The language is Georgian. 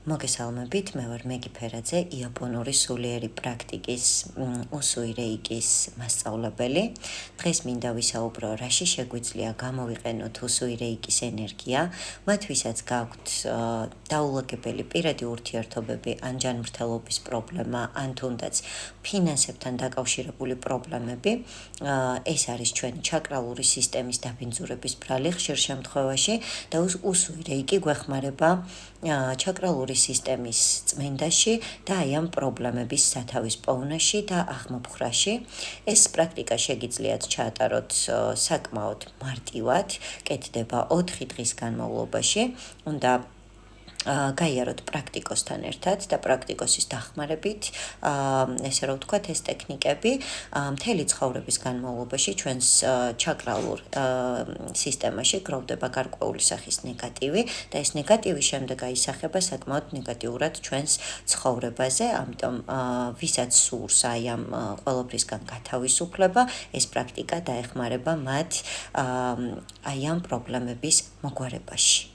მოგესალმებით, მე ვარ მეგი ფერაძე, იაპონური სულიერი პრაქტიკის უსუი რეიკის მასწავლებელი. დღეს მინდა ვისაუბრო, რაში შეგვიძლია გამოვიყენოთ უსუი რეიკის ენერგია, მათ ვისაც გაქვთ დაულაგებელი პირადი ურთიერთობები ან ჯანმრთელობის პრობლემა, ან თუნდაც ფინანსებთან დაკავშირებული პრობლემები. ეს არის ჩვენი ჩაკრალური სისტემის დაბინძურების ბრალი ხშირ შემთხვევაში და უსუი რეიკი გვეხმარება ჩაკრალური სისტემის წმენდაში და აი ამ პრობლემების სათავის პოვნაში და აღმოფხრაში. ეს პრაქტიკა შეგიძლიათ ჩაატაროთ საკმაოდ მარტივად, კეთდება 4 დღის განმავლობაში. უნდა გაიაროთ პრაქტიკოსთან ერთად და პრაქტიკოსის დახმარებით, ესე რომ ვთქვათ, ეს ტექნიკები მთელი ცხოვრების განმავლობაში ჩვენს ჩაკრალურ სისტემაში გროვდება გარკვეული სახის ნეგატივი და ეს ნეგატივი შემდეგ აისახება საკმაოდ ნეგატიურად ჩვენს ცხოვრებაზე, ამიტომ ვისაც სურს აი ამ ყველაფრისგან გათავისუფლება, ეს პრაქტიკა დაეხმარება მათ აი ამ პრობლემების მოგვარებაში.